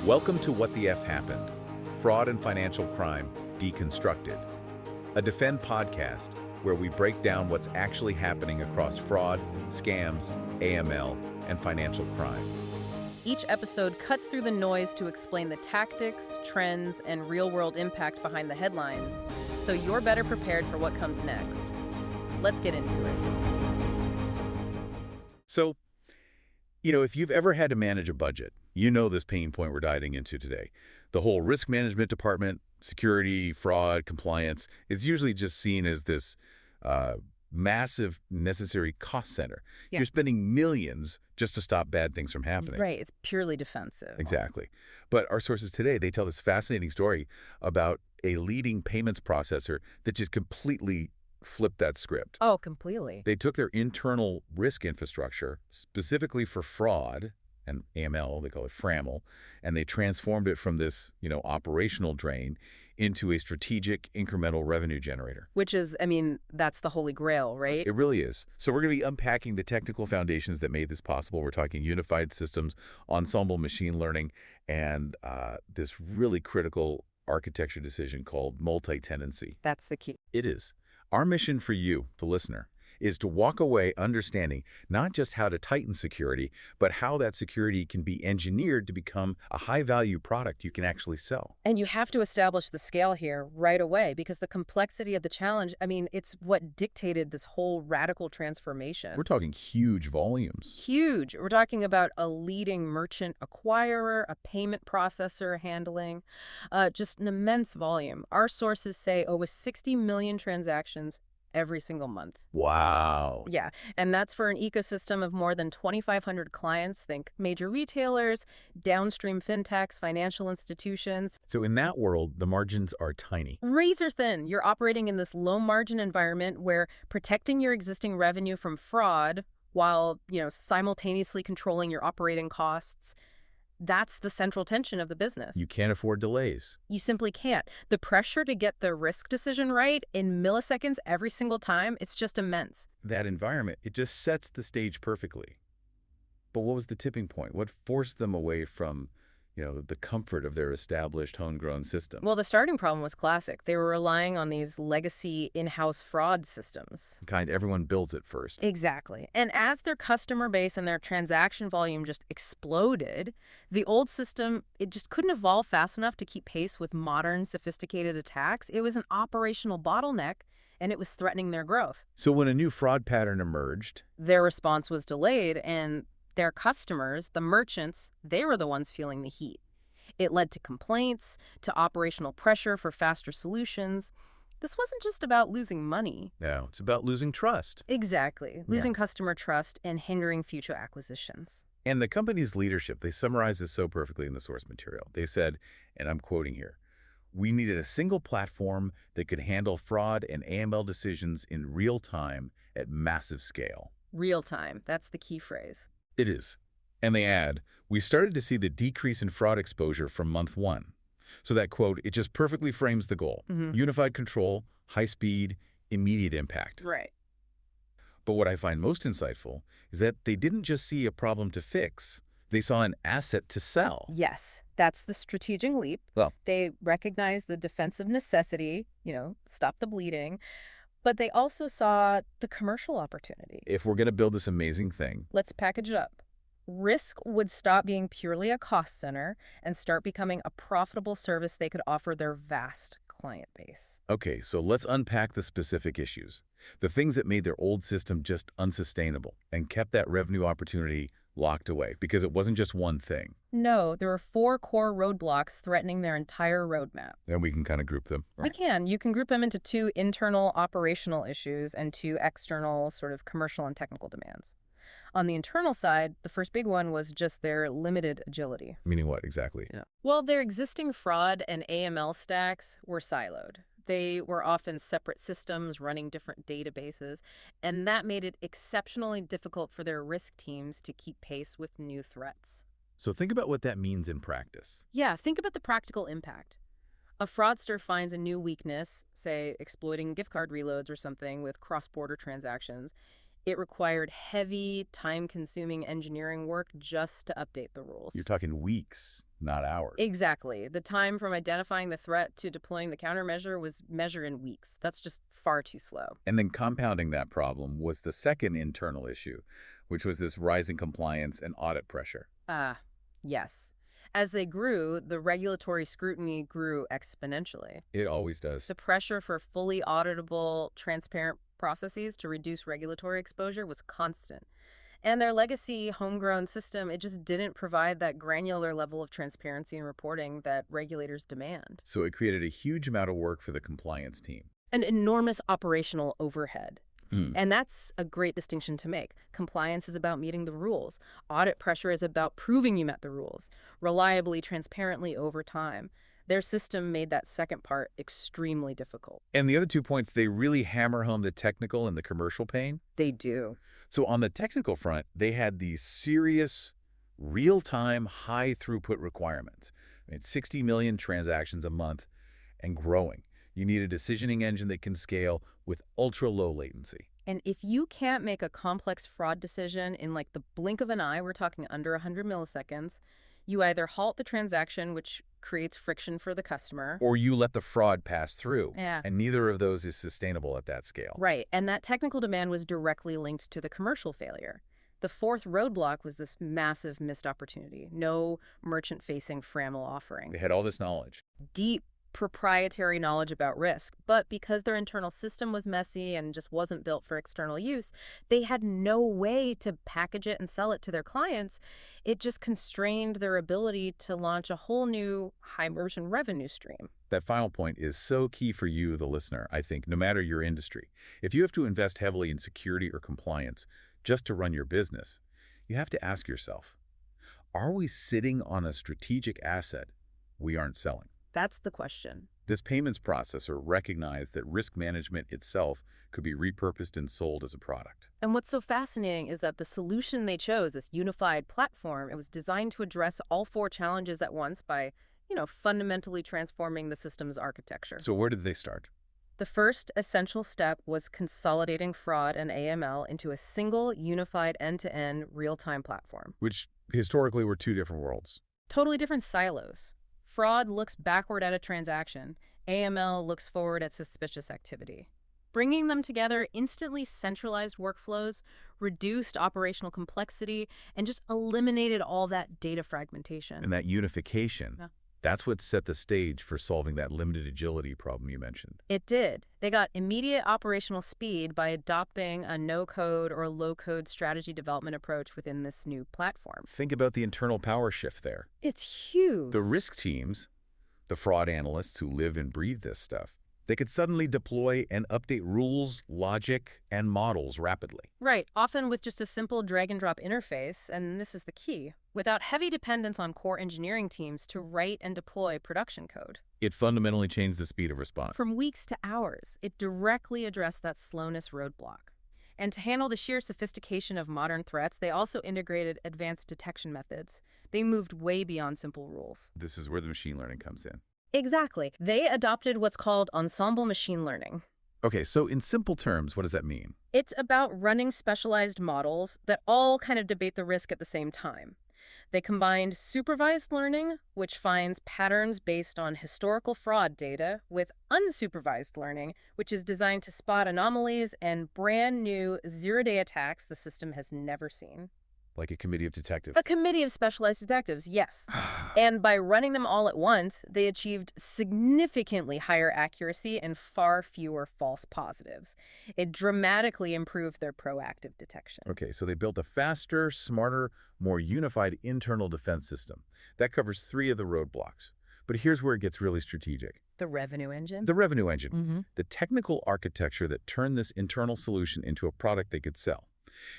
Welcome to What the F Happened, Fraud and Financial Crime Deconstructed, a Defend podcast where we break down what's actually happening across fraud, scams, AML, and financial crime. Each episode cuts through the noise to explain the tactics, trends, and real-world impact behind the headlines, so you're better prepared for what comes next. Let's get into it. So, if you've ever had to manage a budget, you know this pain point we're diving into today. The whole risk management department, security, fraud, compliance, is usually just seen as this massive necessary cost center. Yeah. You're spending millions just to stop bad things from happening. Right, it's purely defensive. Exactly. But our sources today, they tell this fascinating story about a leading payments processor that just completely flipped that script. Oh, completely. They took their internal risk infrastructure, specifically for fraud and AML, they call it FRAML, and they transformed it from this, operational drain into a strategic incremental revenue generator. Which is, that's the holy grail, right? It really is. So we're going to be unpacking the technical foundations that made this possible. We're talking unified systems, ensemble machine learning, and this really critical architecture decision called multi-tenancy. That's the key. It is. Our mission for you, the listener, is to walk away understanding not just how to tighten security, but how that security can be engineered to become a high-value product you can actually sell. And you have to establish the scale here right away because the complexity of the challenge, it's what dictated this whole radical transformation. We're talking huge volumes. Huge. We're talking about a leading merchant acquirer, a payment processor handling, just an immense volume. Our sources say over 60 million transactions every single month. Wow. Yeah, and that's for an ecosystem of more than 2,500 clients. Think major retailers, downstream fintechs, financial institutions. So in that world, the margins are tiny. Razor thin. You're operating in this low-margin environment where protecting your existing revenue from fraud while, simultaneously controlling your operating costs, that's the central tension of the business. You can't afford delays. You simply can't. The pressure to get the risk decision right in milliseconds every single time, it's just immense. That environment, it just sets the stage perfectly. But what was the tipping point? What forced them away from, the comfort of their established homegrown system? Well, the starting problem was classic. They were relying on these legacy in-house fraud systems. The kind everyone built at first. Exactly. And as their customer base and their transaction volume just exploded, the old system, it just couldn't evolve fast enough to keep pace with modern, sophisticated attacks. It was an operational bottleneck, and it was threatening their growth. So when a new fraud pattern emerged, their response was delayed, and their customers, the merchants, they were the ones feeling the heat. It led to complaints, to operational pressure for faster solutions. This wasn't just about losing money. no, it's about losing trust. Exactly. Losing customer trust and hindering future acquisitions. And the company's leadership, they summarized this so perfectly in the source material. They said, and I'm quoting here, "We needed a single platform that could handle fraud and AML decisions in real time at massive scale." Real time. That's the key phrase. It is. And they add, "We started to see the decrease in fraud exposure from month one." So that quote, it just perfectly frames the goal. Unified control, high speed, immediate impact. Right. But what I find most insightful is that they didn't just see a problem to fix. They saw an asset to sell. Yes, that's the strategic leap. Well, They recognize the defensive necessity, stop the bleeding, but they also saw the commercial opportunity. if we're going to build this amazing thing, Let's package it up. Risk would stop being purely a cost center and start becoming a profitable service they could offer their vast client base. okay, so let's unpack the specific issues. The things that made their old system just unsustainable and kept that revenue opportunity locked away, because it wasn't just one thing. No, there are 4 core roadblocks threatening their entire roadmap. And we can kind of group them. We can. You can group them into 2 internal operational issues and 2 external sort of commercial and technical demands. On the internal side, the first big one was just their limited agility. Meaning what exactly? Well, their existing fraud and AML stacks were siloed. They were often separate systems running different databases, and that made it exceptionally difficult for their risk teams to keep pace with new threats. So think about what that means in practice. Yeah, think about the practical impact. A fraudster finds a new weakness, say exploiting gift card reloads or something with cross-border transactions. It required heavy, time-consuming engineering work just to update the rules. You're talking weeks, not hours. Exactly. The time from identifying the threat to deploying the countermeasure was measured in weeks. That's just far too slow. And then compounding that problem was the second internal issue, which was this rising compliance and audit pressure. Ah, yes. As they grew, the regulatory scrutiny grew exponentially. It always does. The pressure for fully auditable, transparent processes to reduce regulatory exposure was constant. And their legacy homegrown system, it just didn't provide that granular level of transparency and reporting that regulators demand. So it created a huge amount of work for the compliance team. An enormous operational overhead. Hmm. And that's a great distinction to make. Compliance is about meeting the rules. Audit pressure is about proving you met the rules, reliably, transparently over time. Their system made that second part extremely difficult. And the other 2 points, they really hammer home the technical and the commercial pain. They do. So on the technical front, they had these serious, real-time, high-throughput requirements. I mean, 60 million transactions a month and growing. You need a decisioning engine that can scale with ultra-low latency. And if you can't make a complex fraud decision in like the blink of an eye, we're talking under 100 milliseconds, you either halt the transaction, which creates friction for the customer. Or you let the fraud pass through. Yeah. And neither of those is sustainable at that scale. Right, and that technical demand was directly linked to the commercial failure. The fourth roadblock was this massive missed opportunity. No merchant-facing FRAML offering. They had all this knowledge. Deep proprietary knowledge about risk, but because their internal system was messy and just wasn't built for external use, they had no way to package it and sell it to their clients. It just constrained their ability to launch a whole new high-margin revenue stream. That final point is so key for you, the listener, I think, no matter your industry. If you have to invest heavily in security or compliance just to run your business, you have to ask yourself, are we sitting on a strategic asset we aren't selling? That's the question. This payments processor recognized that risk management itself could be repurposed and sold as a product. And what's so fascinating is that the solution they chose, this unified platform, it was designed to address all four challenges at once by, fundamentally transforming the system's architecture. So where did they start? The first essential step was consolidating fraud and AML into a single, unified, end-to-end, real-time platform. Which historically were two different worlds. Totally different silos. Fraud looks backward at a transaction. AML looks forward at suspicious activity. Bringing them together instantly centralized workflows, reduced operational complexity, and just eliminated all that data fragmentation. And that unification, Yeah. that's what set the stage for solving that limited agility problem you mentioned. It did. They got immediate operational speed by adopting a no-code or low-code strategy development approach within this new platform. Think about the internal power shift there. It's huge. The risk teams, the fraud analysts who live and breathe this stuff, they could suddenly deploy and update rules, logic, and models rapidly. Right, often with just a simple drag-and-drop interface, and this is the key, without heavy dependence on core engineering teams to write and deploy production code. It fundamentally changed the speed of response. From weeks to hours, it directly addressed that slowness roadblock. And to handle the sheer sophistication of modern threats, they also integrated advanced detection methods. They moved way beyond simple rules. This is where the machine learning comes in. Exactly. They adopted what's called ensemble machine learning. Okay, so in simple terms, what does that mean? It's about running specialized models that all kind of debate the risk at the same time. They combined supervised learning, which finds patterns based on historical fraud data, with unsupervised learning, which is designed to spot anomalies and brand new zero-day attacks the system has never seen. Like a committee of detectives. A committee of specialized detectives, yes. And by running them all at once, they achieved significantly higher accuracy and far fewer false positives. It dramatically improved their proactive detection. Okay, so they built a faster, smarter, more unified internal defense system. That covers 3 of the roadblocks. But here's where it gets really strategic. The revenue engine? The revenue engine. The technical architecture that turned this internal solution into a product they could sell.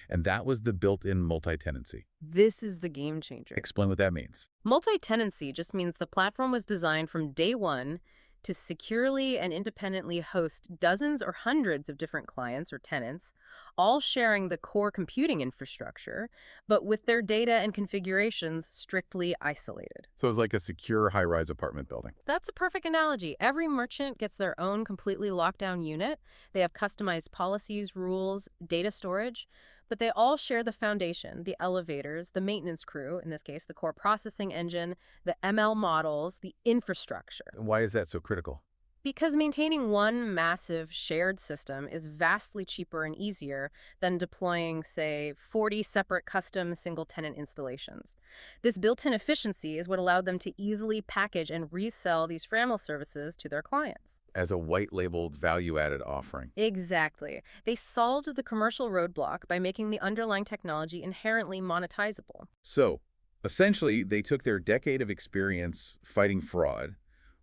And that was the built-in multi-tenancy. This is the game changer. Explain what that means. Multi-tenancy just means the platform was designed from day one to securely and independently host dozens or hundreds of different clients or tenants, all sharing the core computing infrastructure, but with their data and configurations strictly isolated. So it's like a secure high-rise apartment building. That's a perfect analogy. Every merchant gets their own completely locked down unit. They have customized policies, rules, data storage, But they all share the foundation, the elevators, the maintenance crew, in this case, the core processing engine, the ML models, the infrastructure. Why is that so critical? Because maintaining one massive shared system is vastly cheaper and easier than deploying, say, 40 separate custom single-tenant installations. This built-in efficiency is what allowed them to easily package and resell these FRAML services to their clients. As a white-labeled, value-added offering. Exactly. They solved the commercial roadblock by making the underlying technology inherently monetizable. So, essentially, they took their decade of experience fighting fraud,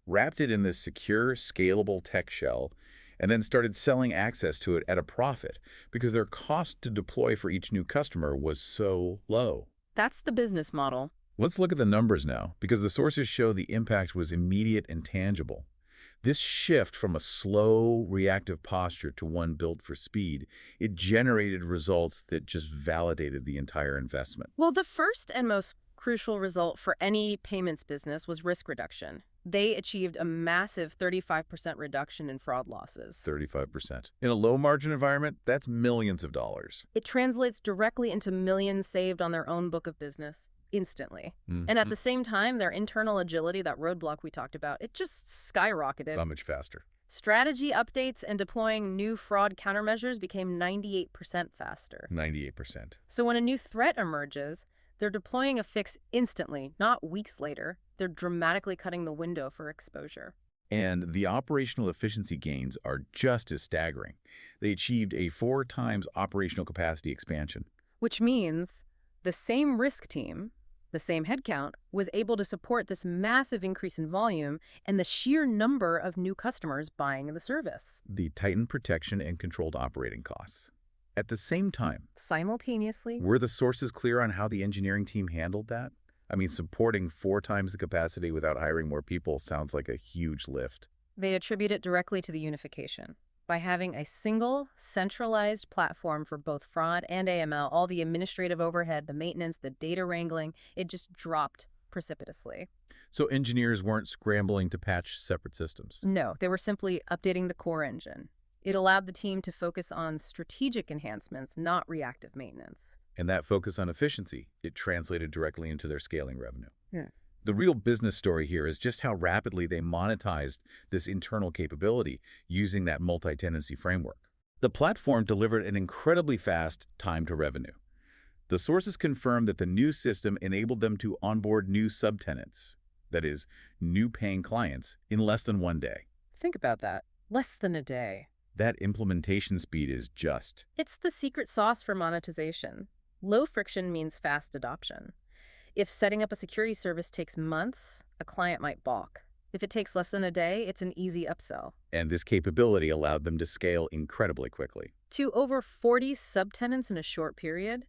wrapped it in this secure, scalable tech shell, and then started selling access to it at a profit because their cost to deploy for each new customer was so low. That's the business model. Let's look at the numbers now, because the sources show the impact was immediate and tangible. This shift from a slow, reactive posture to one built for speed, it generated results that just validated the entire investment. Well, the first and most crucial result for any payments business was risk reduction. They achieved a massive 35% reduction in fraud losses. 35%. In a low-margin environment, that's millions of dollars. It translates directly into millions saved on their own book of business, instantly. And at the same time, their internal agility, that roadblock we talked about, it just skyrocketed. How much faster? Strategy updates and deploying new fraud countermeasures became 98% faster. 98%. So when a new threat emerges, they're deploying a fix instantly, not weeks later. They're dramatically cutting the window for exposure. And the operational efficiency gains are just as staggering. They achieved a 4 times operational capacity expansion. Which means the same risk team, the same headcount, was able to support this massive increase in volume and the sheer number of new customers buying the service. The tightened protection and controlled operating costs. At the same time, Simultaneously, were the sources clear on how the engineering team handled that? I mean, supporting 4 times the capacity without hiring more people sounds like a huge lift. they attribute it directly to the unification. By having a single, centralized platform for both fraud and AML, all the administrative overhead, the maintenance, the data wrangling, it just dropped precipitously. So engineers weren't scrambling to patch separate systems. No, they were simply updating the core engine. It allowed the team to focus on strategic enhancements, not reactive maintenance. And that focus on efficiency, it translated directly into their scaling revenue. Yeah. The real business story here is just how rapidly they monetized this internal capability using that multi-tenancy framework. The platform delivered an incredibly fast time to revenue. The sources confirmed that the new system enabled them to onboard new subtenants, that is, new paying clients, in less than 1 day. Think about that. Less than a day. That implementation speed is just. It's the secret sauce for monetization. Low friction means fast adoption. If setting up a security service takes months, a client might balk. If it takes less than a day, it's an easy upsell. And this capability allowed them to scale incredibly quickly. To over 40 subtenants in a short period,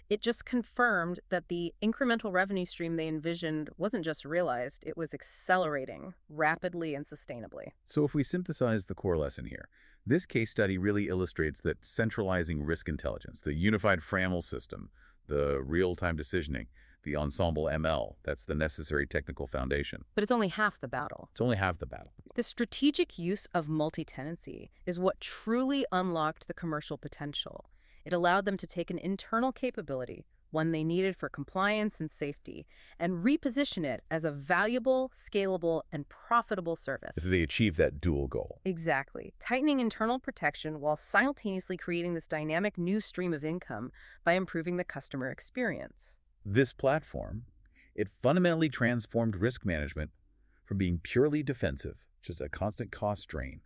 it just confirmed that the incremental revenue stream they envisioned wasn't just realized, it was accelerating rapidly and sustainably. So if we synthesize the core lesson here, this case study really illustrates that centralizing risk intelligence, the unified FRAML system, the real-time decisioning, the ensemble ML, that's the necessary technical foundation. But it's only half the battle. It's only half the battle. The strategic use of multi-tenancy is what truly unlocked the commercial potential. It allowed them to take an internal capability, one they needed for compliance and safety, and reposition it as a valuable, scalable, and profitable service. They achieved that dual goal. Exactly. Tightening internal protection while simultaneously creating this dynamic new stream of income by improving the customer experience. This platform, it fundamentally transformed risk management from being purely defensive, just a constant cost drain,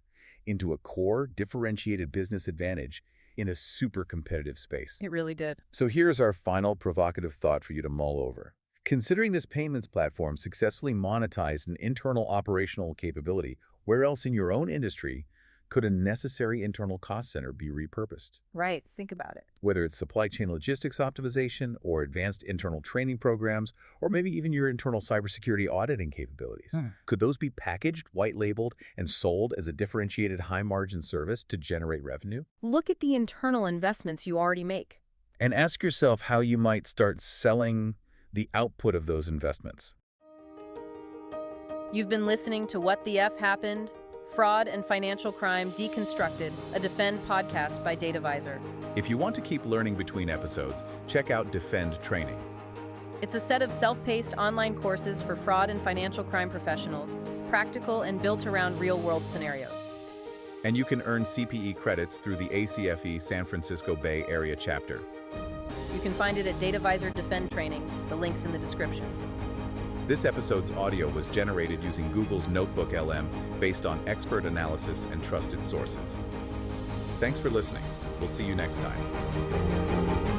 into a core, differentiated business advantage in a super competitive space. It really did. So here's our final provocative thought for you to mull over. Considering this payments platform successfully monetized an internal operational capability, where else in your own industry could a necessary internal cost center be repurposed? Right. Think about it. Whether it's supply chain logistics optimization or advanced internal training programs, or maybe even your internal cybersecurity auditing capabilities. Could those be packaged, white-labeled, and sold as a differentiated high-margin service to generate revenue? Look at the internal investments you already make. And ask yourself how you might start selling the output of those investments. You've been listening to What the F Happened? Fraud and Financial Crime Deconstructed, a Defend podcast by DataVisor. If you want to keep learning between episodes, check out Defend Training. It's a set of self-paced online courses for fraud and financial crime professionals, practical and built around real-world scenarios. And you can earn CPE credits through the ACFE San Francisco Bay Area chapter. You can find it at DataVisor Defend Training. The link's in the description. This episode's audio was generated using Google's Notebook LM based on expert analysis and trusted sources. Thanks for listening. We'll see you next time.